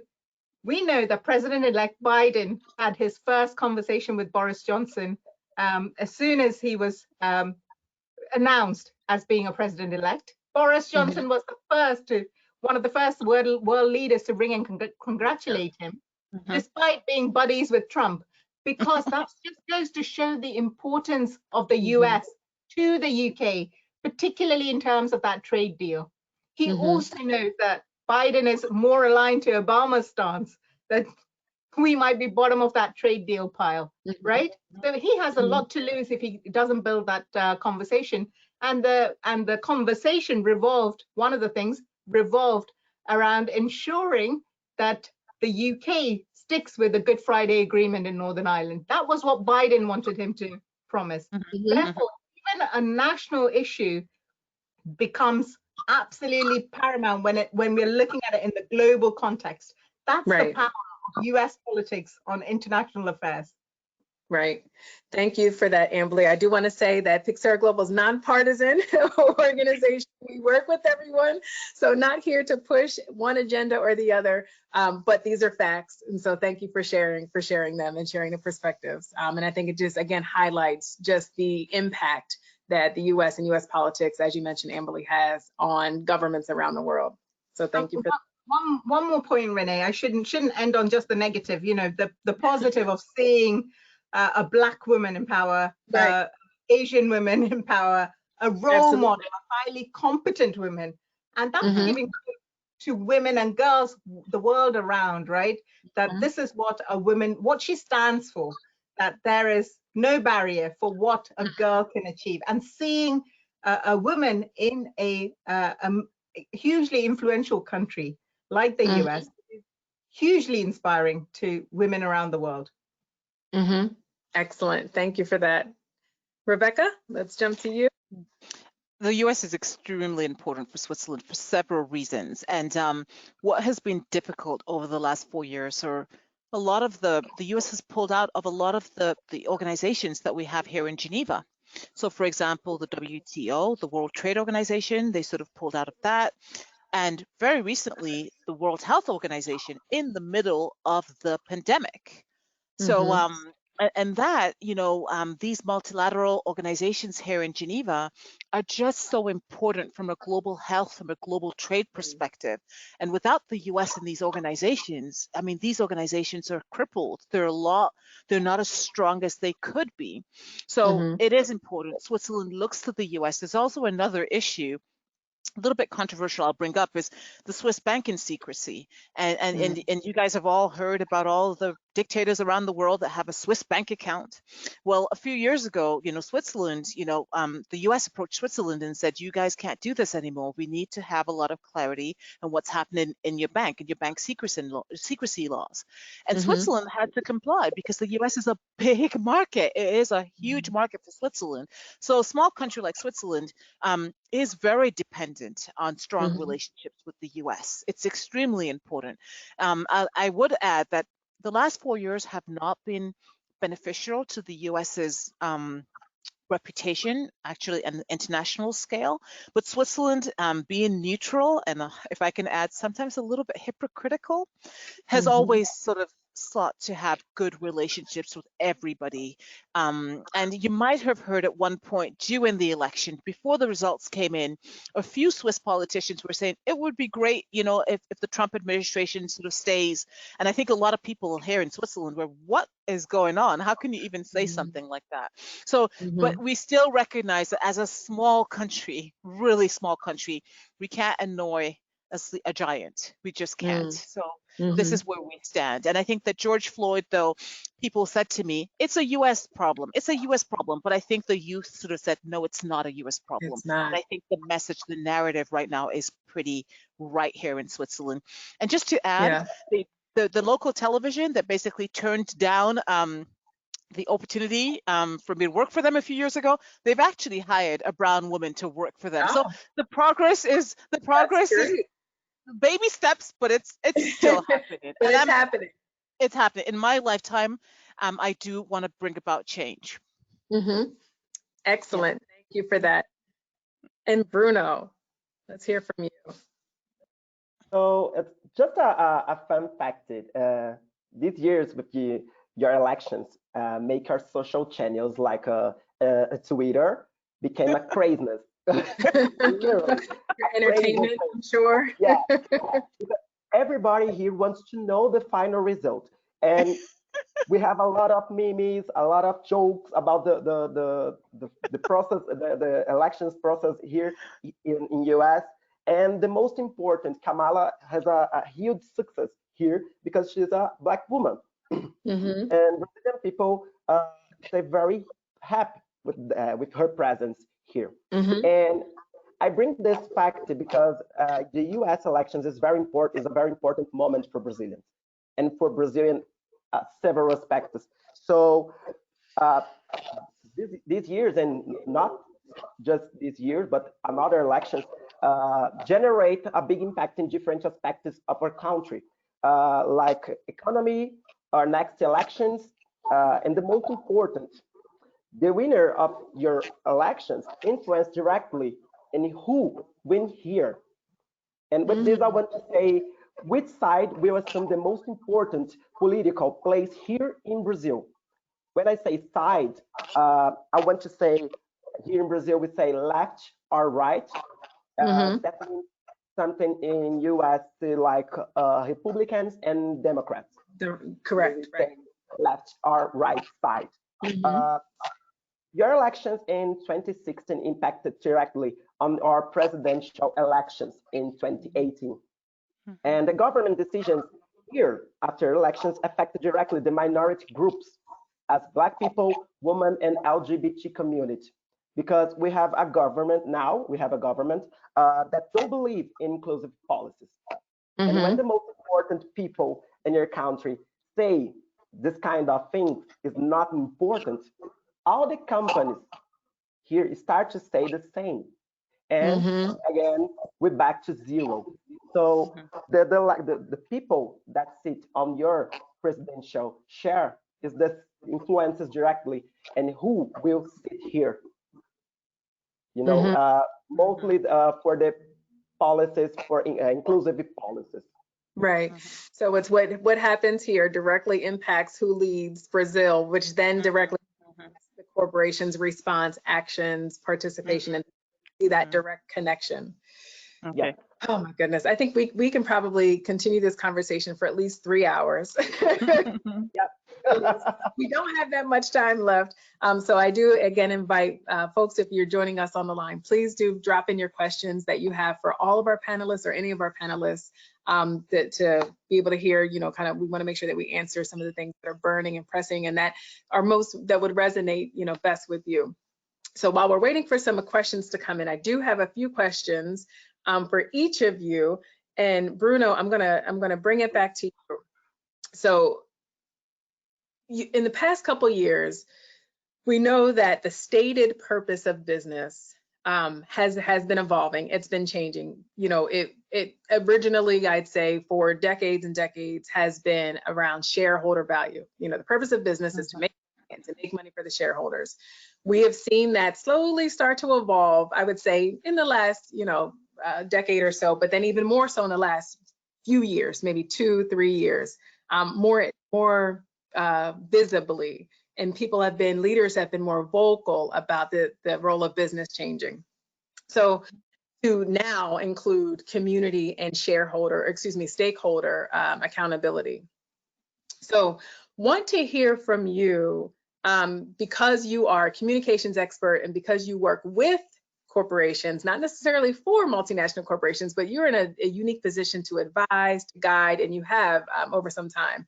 we know that President-elect Biden had his first conversation with Boris Johnson as soon as he was announced as being a president-elect. Boris Johnson was one of the first world leaders to ring and congratulate him, despite being buddies with Trump, because that just goes to show the importance of the US to the UK, particularly in terms of that trade deal. He also knows that Biden is more aligned to Obama's stance, that we might be bottom of that trade deal pile, right? So he has a lot to lose if he doesn't build that conversation. And the conversation revolved, one of the things revolved around ensuring that the UK sticks with the Good Friday Agreement in Northern Ireland. That was what Biden wanted him to promise. Therefore, even a national issue becomes absolutely paramount when we're looking at it in the global context. That's the power of US politics on international affairs. Right. Thank you for that, Ambily. I do want to say that PYXERA Global is nonpartisan organization. We work with everyone, so not here to push one agenda or the other, but these are facts. And so thank you for sharing them and sharing the perspectives. And I think it just, again, highlights just the impact that the US and US politics, as you mentioned, Ambily, has on governments around the world. So thank you for that. One more point, Renee. I shouldn't end on just the negative. You know, the positive of seeing a Black woman in power, Asian women in power, a role model, a highly competent woman, and that's giving to women and girls the world around, right? That this is what a woman, what she stands for, that there is no barrier for what a girl can achieve, and seeing a woman in a hugely influential country like the US is hugely inspiring to women around the world. Excellent. Thank you for that. Rebecca, let's jump to you. The US is extremely important for Switzerland for several reasons. And what has been difficult over the last 4 years, or a lot of the US has pulled out of a lot of the organizations that we have here in Geneva. So for example, the WTO, the World Trade Organization, they sort of pulled out of that. And very recently, the World Health Organization in the middle of the pandemic. So, and that, these multilateral organizations here in Geneva are just so important from a global health, from a global trade perspective. And without the US and these organizations, I mean, these organizations are crippled. They're not as strong as they could be. So it is important. Switzerland looks to the US. There's also another issue, a little bit controversial, I'll bring up, is the Swiss banking secrecy. And you guys have all heard about all the dictators around the world that have a Swiss bank account. Well, a few years ago, Switzerland, the US approached Switzerland and said, you guys can't do this anymore. We need to have a lot of clarity on what's happening in your bank and your bank secrecy laws. And Switzerland had to comply because the US is a big market. It is a huge market for Switzerland. So a small country like Switzerland is very dependent on strong relationships with the US. It's extremely important. I would add that the last 4 years have not been beneficial to the US's reputation, actually, on an international scale. But Switzerland, being neutral and, if I can add, sometimes a little bit hypocritical, has always sort of sought to have good relationships with everybody. And you might have heard at one point during the election, before the results came in, a few Swiss politicians were saying it would be great, if the Trump administration sort of stays. And I think a lot of people here in Switzerland were, what is going on? How can you even say something like that? So, but we still recognize that as a small country, really small country, we can't annoy a giant. We just can't. So this is where we stand. And I think that George Floyd, though, people said to me, it's a US problem. It's a US problem. But I think the youth sort of said, no, it's not a US problem. It's not. And I think the message, the narrative right now is pretty right here in Switzerland. And just to add, the local television that basically turned down the opportunity for me to work for them a few years ago, they've actually hired a brown woman to work for them. So the progress is baby steps, but it's still happening. But it's happening. It's happening. In my lifetime, I do want to bring about change. Excellent. Thank you for that. And Bruno, let's hear from you. So it's just a fun fact. These years with your elections make our social channels like a Twitter became a craziness. Entertainment, I'm sure. Yeah. Everybody here wants to know the final result. And we have a lot of memes, a lot of jokes about the process, the elections process here in US. And the most important, Kamala has a huge success here because she's a Black woman. And Brazilian people they're very happy with her presence here. And I bring this fact because the U.S. elections is a very important moment for Brazilians and for Brazilian several aspects. So these years, and not just this year, but another elections generate a big impact in different aspects of our country, like economy, our next elections, and the most important, the winner of your elections influence directly in who win here. And with this, I want to say which side will assume the most important political place here in Brazil. When I say side, I want to say here in Brazil, we say left or right. That means something in US like Republicans and Democrats. Correct, right. Left or right side. Your elections in 2016 impacted directly on our presidential elections in 2018. And the government decisions here after elections affected directly the minority groups as Black people, women, and LGBT community. Because we have a government now, that don't believe in inclusive policies. And when the most important people in your country say this kind of thing is not important, all the companies here start to say the same. And again, we're back to zero. So the people that sit on your presidential chair is that influences directly and who will sit here you know, mostly for the policies, for inclusive policies. Right. So it's what happens here directly impacts who leads Brazil, which then directly impacts the corporation's response, actions, participation, and see that direct connection. Okay. Oh my goodness. I think we can probably continue this conversation for at least 3 hours. Yep. We don't have that much time left. So I do again invite folks, if you're joining us on the line, please do drop in your questions that you have for all of our panelists or any of our panelists, to be able to hear, you know, kind of, we want to make sure that we answer some of the things that are burning and pressing and that are that would resonate, you know, best with you. So while we're waiting for some questions to come in, I do have a few questions for each of you. And Bruno, I'm gonna bring it back to you. So in the past couple years, we know that the stated purpose of business has been evolving. It's been changing. You know, it originally, I'd say, for decades and decades, has been around shareholder value. You know, the purpose of business is to make money for the shareholders. We have seen that slowly start to evolve, I would say, in the last, you know, decade or so, but then even more so in the last few years, maybe 2-3 years, more visibly. And leaders have been more vocal about the role of business changing. So to now include community and stakeholder accountability. So want to hear from you, because you are a communications expert and because you work with corporations, not necessarily for multinational corporations, but you're in a unique position to advise, to guide, and you have over some time.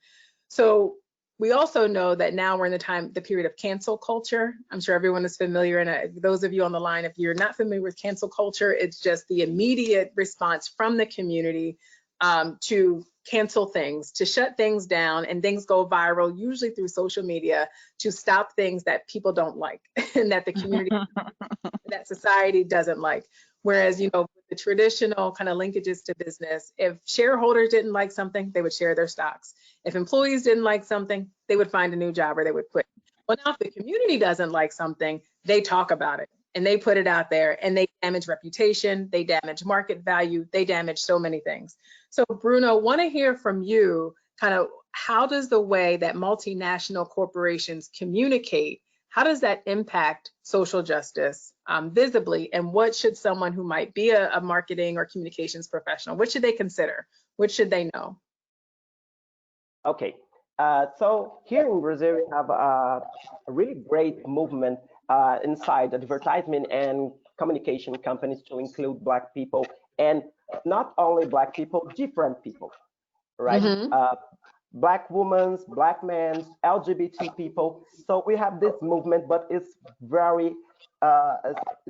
So we also know that now we're in the period of cancel culture. I'm sure everyone is familiar, and those of you on the line, if you're not familiar with cancel culture, it's just the immediate response from the community to cancel things, to shut things down, and things go viral, usually through social media, to stop things that people don't like and that the community, that society doesn't like. Whereas, you know, the traditional kind of linkages to business, if shareholders didn't like something, they would share their stocks. If employees didn't like something, they would find a new job or they would quit. Well, now if the community doesn't like something, they talk about it and they put it out there, and they damage reputation, they damage market value, they damage so many things. So Bruno, want to hear from you, kind of how does the way that multinational corporations communicate, how does that impact social justice visibly, and what should someone who might be a marketing or communications professional, what should they consider? What should they know? Okay, so here in Brazil, we have a really great movement inside advertisement and communication companies to include Black people, and not only Black people, different people, right? Black women, Black men, LGBT people. So we have this movement, but it's very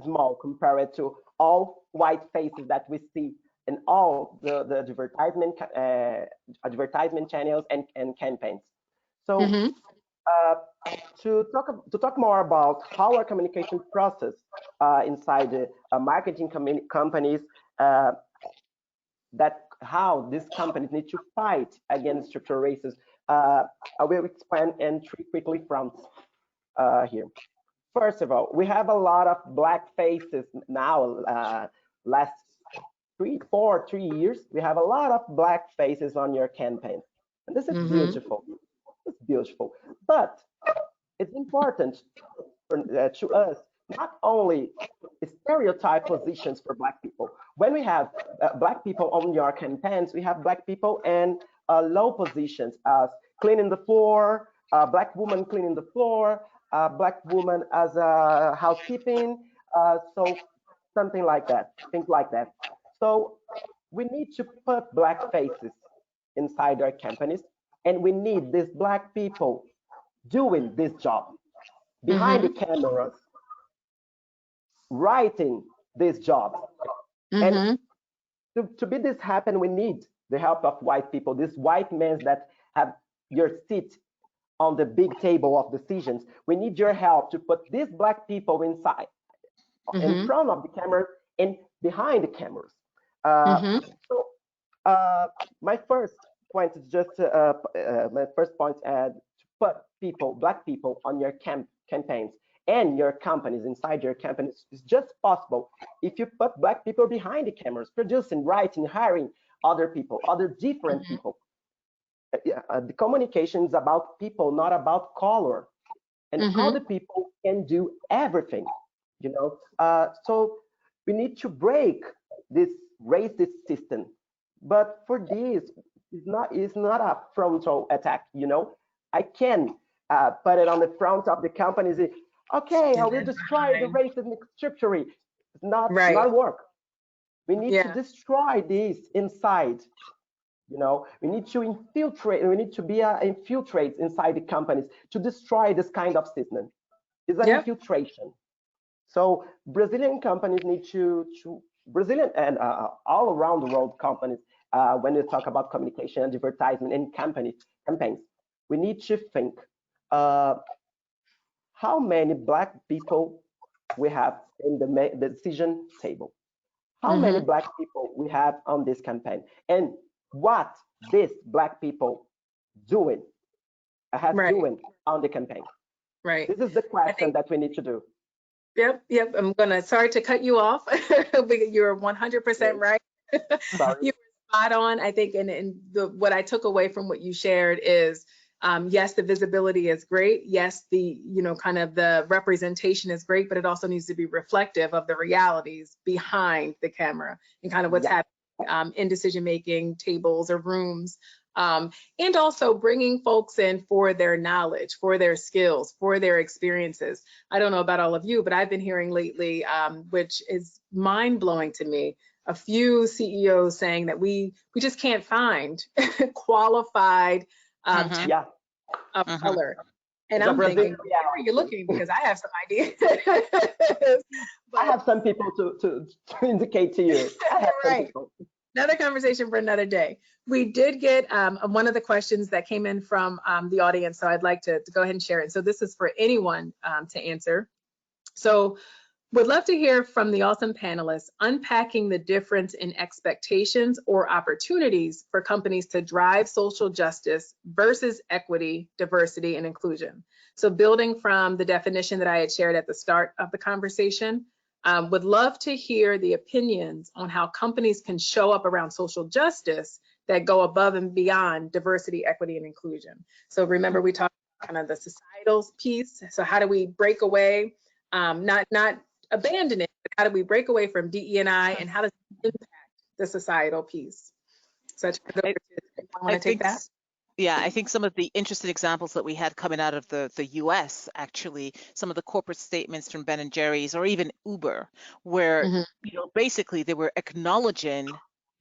small compared to all white faces that we see in all the advertisement channels and campaigns. So to talk more about how our communication process inside marketing companies, that how these companies need to fight against structural racism, I will explain in 3 quickly fronts here. First of all, we have a lot of Black faces now. Last 3 years, we have a lot of Black faces on your campaign, and this is beautiful. It's beautiful, but it's important to us not only stereotype positions for Black people. When we have Black people on your campaigns, we have Black people in low positions as cleaning the floor, Black woman cleaning the floor, Black woman as housekeeping, so something like that, things like that. So we need to put Black faces inside our companies, and we need these Black people doing this job behind the cameras, writing this job. And to be this happen, we need the help of white people, these white men that have your seat on the big table of decisions. We need your help to put these Black people inside, in front of the camera and behind the cameras. So my first point is just to put people, Black people, on your campaigns. and your companies, inside your companies, is just possible if you put Black people behind the cameras, producing, writing, hiring other people, other different people. The communication is about people, not about color. And all the people can do everything, you know. So we need to break this racist system. But for this, it's not a frontal attack, you know. I can put it on the front of the company and say, okay, I will destroy the racism structure. It's not work. We need to destroy this inside. You know, we need to infiltrate. We need to be infiltrate inside the companies to destroy this kind of system. It's an infiltration. So Brazilian companies need to Brazilian and all around the world companies. When we talk about communication, advertisement, and campaigns, we need to think how many Black people we have in the decision table. How many Black people we have on this campaign, and what these Black people doing doing on the campaign. Right. This is the question that we need to do. Yep. I'm sorry to cut you off. You're 100% right. Sorry. You were spot on. I think, and what I took away from what you shared is, yes, the visibility is great. Yes, the, kind of the representation is great, but it also needs to be reflective of the realities behind the camera and kind of what's happening in decision-making tables or rooms. And also bringing folks in for their knowledge, for their skills, for their experiences. I don't know about all of you, but I've been hearing lately, which is mind-blowing to me, a few CEOs saying that we just can't find qualified of color. And I'm thinking, where are you looking? Because I have some ideas. I have some people to indicate to you. I have some people. Another conversation for another day. We did get one of the questions that came in from the audience, so I'd like to go ahead and share it. So this is for anyone to answer. So would love to hear from the awesome panelists unpacking the difference in expectations or opportunities for companies to drive social justice versus equity, diversity, and inclusion. So building from the definition that I had shared at the start of the conversation, would love to hear the opinions on how companies can show up around social justice that go above and beyond diversity, equity, and inclusion. So remember, we talked about kind of the societal piece. So how do we break away, not abandon it, but how do we break away from DE&I, and how does it impact the societal piece? So I want to take that. Yeah, I think some of the interesting examples that we had coming out of the US, actually, some of the corporate statements from Ben & Jerry's or even Uber, where basically they were acknowledging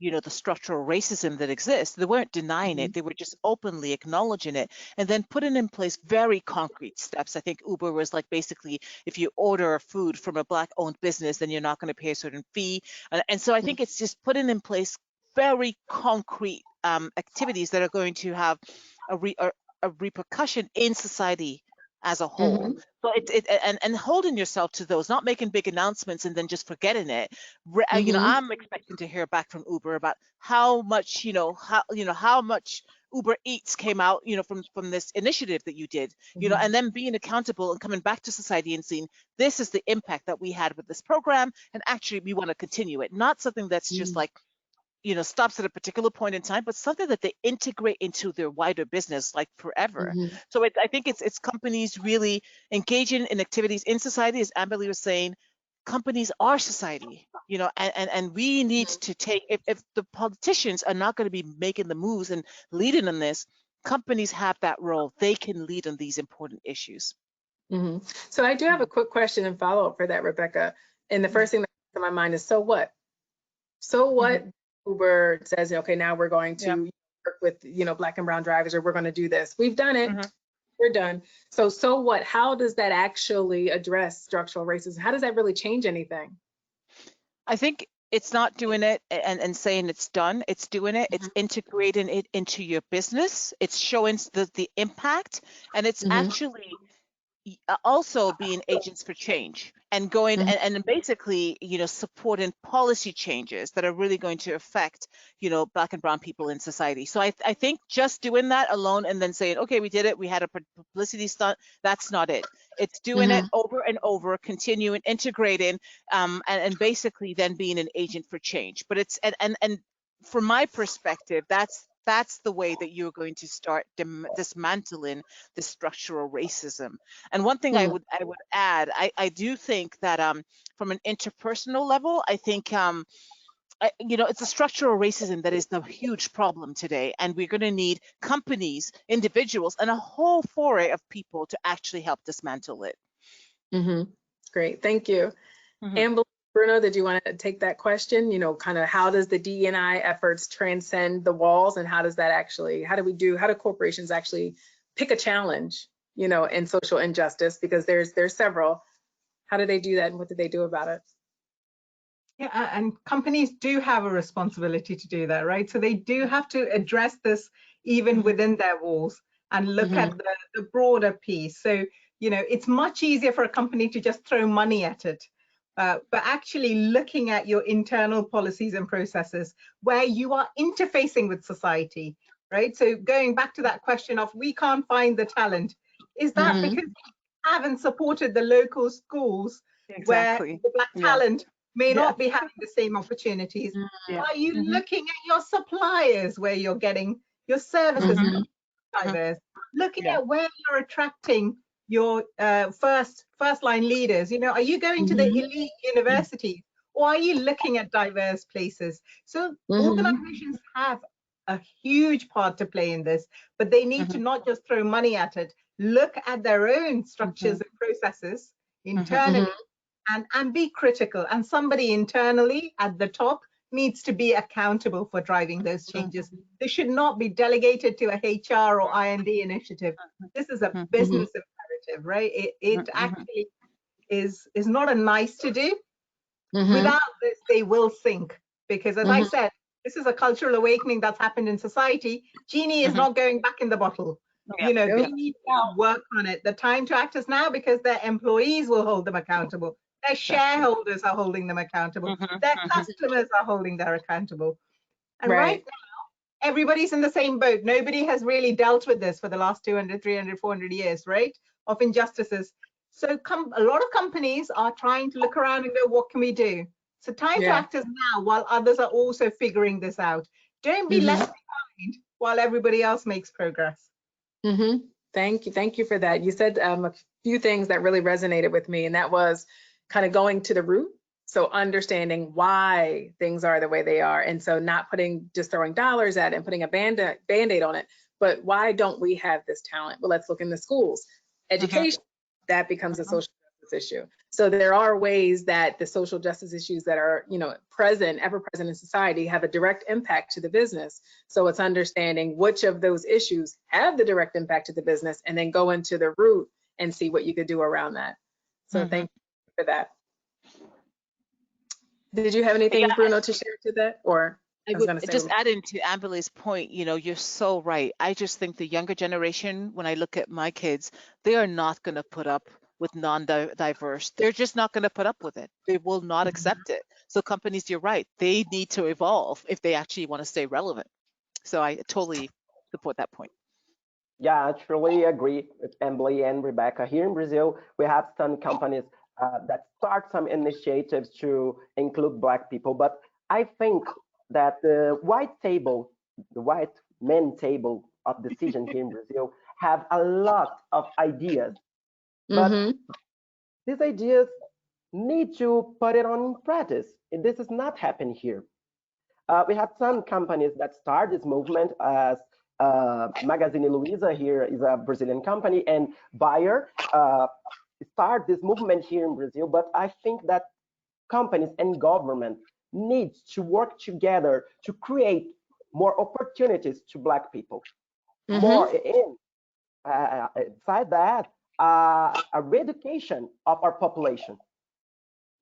the structural racism that exists. They weren't denying it, they were just openly acknowledging it and then putting in place very concrete steps. I think Uber was like, basically, if you order food from a Black-owned business, then you're not going to pay a certain fee. And so I think it's just putting in place very concrete activities that are going to have a repercussion in society as a whole. So and holding yourself to those, not making big announcements and then just forgetting it. I'm expecting to hear back from Uber about how much how much Uber Eats came out from this initiative that you did, and then being accountable and coming back to society and saying, this is the impact that we had with this program, and actually we want to continue it, not something that's just like stops at a particular point in time, but something that they integrate into their wider business like forever. So I think it's companies really engaging in activities in society. As Ambily was saying, companies are society, and we need to take, if the politicians are not going to be making the moves and leading on this, companies have that role. They can lead on these important issues. So I do have a quick question and follow up for that, Rebecca. And the first thing that comes to my mind is, so what? So what? Uber says, okay, now we're going to work with, Black and brown drivers, or we're going to do this. We've done it. We're done. So what? How does that actually address structural racism? How does that really change anything? I think it's not doing it and saying it's done. It's doing it. It's integrating it into your business. It's showing the impact, and it's actually also being agents for change and going and basically supporting policy changes that are really going to affect Black and brown people in society. So I think just doing that alone and then saying, okay, we did it, we had a publicity stunt, that's not it. It's doing it over and over, continuing, integrating, and basically then being an agent for change. But it's, and from my perspective, that's the way that you're going to start dismantling the structural racism. And one thing I would add, I do think that from an interpersonal level, I think it's a structural racism that is the huge problem today, and we're going to need companies, individuals, and a whole foray of people to actually help dismantle it. Great, thank you. Ambily, Bruno, did you want to take that question? Kind of how does the DE&I efforts transcend the walls, and how does that actually, how do corporations actually pick a challenge, in social injustice? Because there's several. How do they do that, and what do they do about it? Yeah, and companies do have a responsibility to do that, right? So they do have to address this even within their walls and look at the broader piece. So, it's much easier for a company to just throw money at it. But actually looking at your internal policies and processes where you are interfacing with society, right? So going back to that question of we can't find the talent, is that because you haven't supported the local schools where the Black talent may not be having the same opportunities? Are you looking at your suppliers where you're getting your services diverse? Looking at where you're attracting your first line leaders, are you going to the elite universities, or are you looking at diverse places? So organizations have a huge part to play in this, but they need to not just throw money at it, look at their own structures and processes internally and be critical. And somebody internally at the top needs to be accountable for driving those changes. They should not be delegated to a HR or I&D initiative. This is a business imperative, right? It actually is not a nice to do. Without this, they will sink, because as I said, this is a cultural awakening that's happened in society. Genie is not going back in the bottle. They need to work on it. The time to act is now, because their employees will hold them accountable. Their shareholders are holding them accountable. Their customers are holding them accountable. And right now, everybody's in the same boat. Nobody has really dealt with this for the last 200, 300, 400 years, right, of injustices. So a lot of companies are trying to look around and go, what can we do? So time to act is now, while others are also figuring this out. Don't be left behind while everybody else makes progress. Thank you for that. You said a few things that really resonated with me, and that was kind of going to the root. So understanding why things are the way they are. And so not just throwing dollars at it and putting a band-aid on it, but why don't we have this talent? Well, let's look in the schools. Education, that becomes a social justice issue. So there are ways that the social justice issues that are, ever present in society have a direct impact to the business. So it's understanding which of those issues have the direct impact to the business, and then go into the root and see what you could do around that. So thank you for that. Did you have anything, Bruno, to share to that? Or I would just adding to Ambily's point, you're so right. I just think the younger generation, when I look at my kids, they are not going to put up with non-diverse. They're just not going to put up with it. They will not accept it. So companies, you're right, they need to evolve if they actually want to stay relevant. So I totally support that point. Yeah, I truly agree with Ambily and Rebecca. Here in Brazil, we have some companies that start some initiatives to include Black people, but I think that the white men table of decision here in Brazil have a lot of ideas, but these ideas need to put it on practice. This is not happening here. We have some companies that start this movement, as Magazine Luiza here is a Brazilian company, and Bayer start this movement here in Brazil. But I think that companies and government need to work together to create more opportunities to Black people. More inside that, a re-education of our population.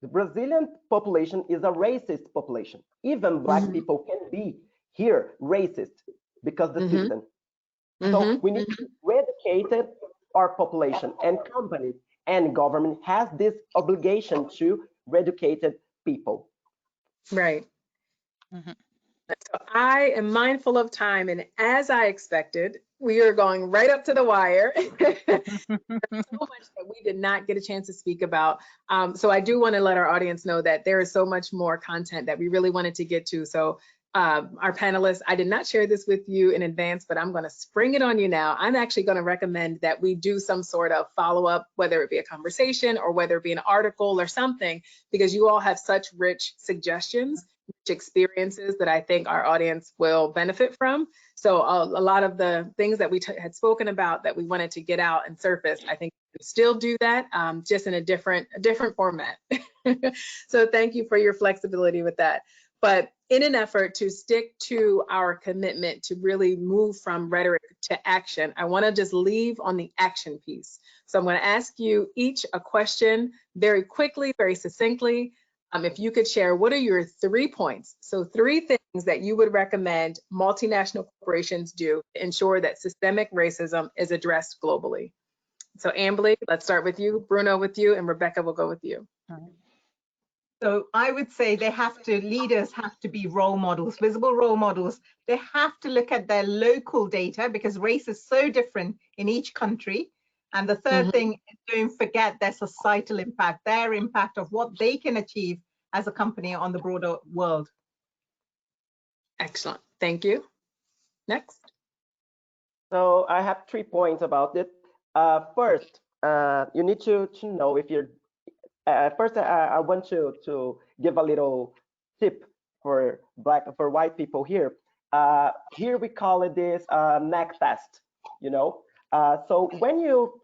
The Brazilian population is a racist population. Even Black people can be here racist because the system. So we need to re-educate our population, and companies and government has this obligation to re-educate people. Right. So I am mindful of time, and as I expected, We are going right up to the wire. So much that we did not get a chance to speak about. So I do want to let our audience know that there is so much more content that we really wanted to get to. So our panelists, I did not share this with you in advance, but I'm going to spring it on you now. I'm actually going to recommend that we do some sort of follow-up, whether it be a conversation or whether it be an article or something, because you all have such rich suggestions, rich experiences that I think our audience will benefit from. So a lot of the things that we had spoken about that we wanted to get out and surface, I think we still do that, just in a different format. So thank you for your flexibility with that. But in an effort to stick to our commitment to really move from rhetoric to action, I want to just leave on the action piece. So I'm going to ask you each a question very quickly, very succinctly. If you could share, what are your 3 points? So 3 things that you would recommend multinational corporations do to ensure that systemic racism is addressed globally. So Ambily, let's start with you, Bruno with you, and Rebecca will go with you. So I would say leaders have to be role models, visible role models. They have to look at their local data because race is so different in each country. And the third thing is, don't forget their societal impact, their impact of what they can achieve as a company on the broader world. Excellent, thank you. Next. So I have 3 points about it. First, you need to know if you're. First, I want to give a little tip for white people here. Here we call it this neck test. You know, so when you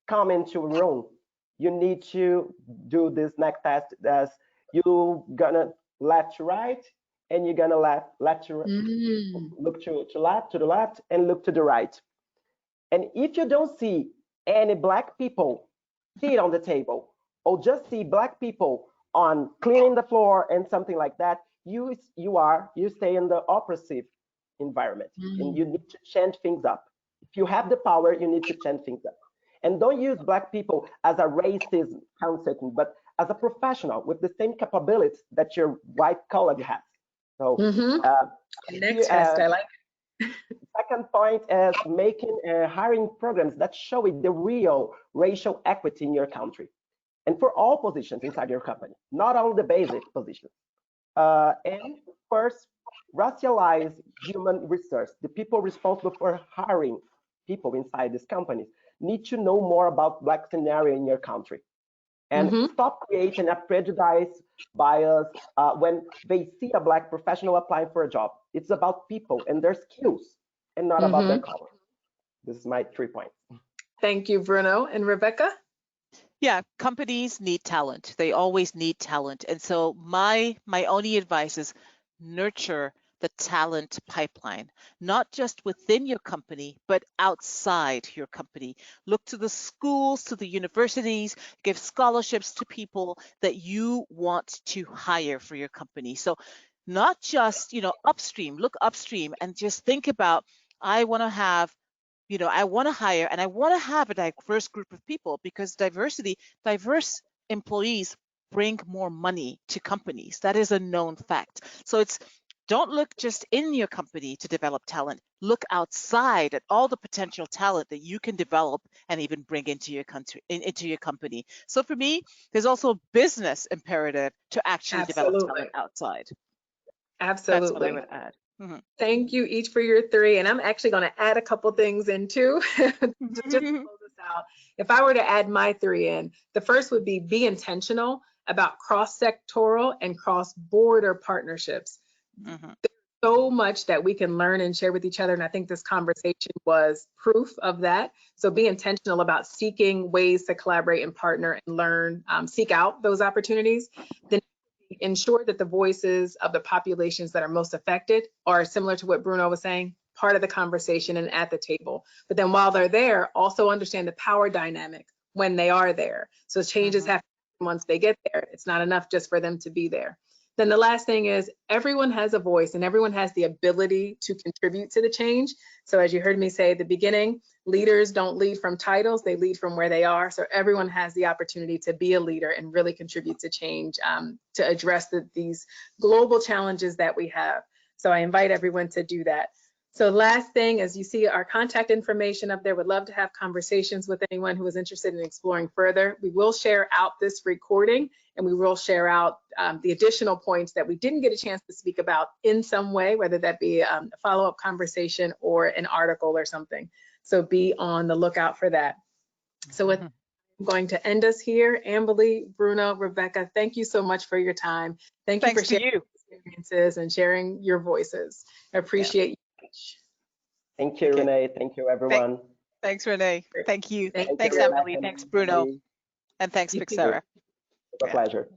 come into a room, you need to do this neck test. As you gonna left to right, and you're gonna left to look to the left, and look to the right. And if you don't see any black people sit on the table, or just see black people on cleaning the floor and something like that, you stay in the oppressive environment, and you need to change things up. If you have the power, you need to change things up. And don't use black people as a racist concept, but as a professional with the same capabilities that your white colleague has. So next test, I like it. Second point is making hiring programs that show it the real racial equity in your country, and for all positions inside your company, not only the basic positions. And first, racialize human resource. The people responsible for hiring people inside these companies need to know more about black scenario in your country, and stop creating a prejudice bias when they see a black professional applying for a job. It's about people and their skills, and not about their color. This is my 3 points. Thank you, Bruno. And Rebecca? Yeah, companies need talent. They always need talent. And so my only advice is nurture the talent pipeline, not just within your company, but outside your company. Look to the schools, to the universities, give scholarships to people that you want to hire for your company. So not just, upstream, look upstream and just think about, I want to have I want to hire and I want to have a diverse group of people, because diverse employees bring more money to companies. That is a known fact. So don't look just in your company to develop talent. Look outside at all the potential talent that you can develop and even bring into your company. So for me, there's also a business imperative to actually develop talent outside. Absolutely. That's what I would add. Thank you each for your 3. And I'm actually going to add a couple things in too, just to close this out. If I were to add my 3 in, the first would be intentional about cross-sectoral and cross-border partnerships. There's so much that we can learn and share with each other. And I think this conversation was proof of that. So be intentional about seeking ways to collaborate and partner and learn, seek out those opportunities. Then ensure that the voices of the populations that are most affected are similar to what Bruno was saying, part of the conversation and at the table. But then while they're there, also understand the power dynamic when they are there. So changes happen once they get there. It's not enough just for them to be there. Then the last thing is everyone has a voice and everyone has the ability to contribute to the change. So as you heard me say at the beginning, leaders don't lead from titles, they lead from where they are. So everyone has the opportunity to be a leader and really contribute to change, to address these global challenges that we have. So I invite everyone to do that. So last thing, as you see our contact information up there, would love to have conversations with anyone who is interested in exploring further. We will share out this recording, and we will share out the additional points that we didn't get a chance to speak about in some way, whether that be a follow-up conversation or an article or something. So be on the lookout for that. So with I'm going to end us here. Ambily, Bruno, Rebecca, thank you so much for your time. Thank you for sharing your experiences and sharing your voices. I appreciate you. Thank you, Renay. Thank you, everyone. Thanks, Renay. Thank you. Thank Thanks, you, Ambily. Thanks, Bruno. And thanks, PYXERA. It's a pleasure.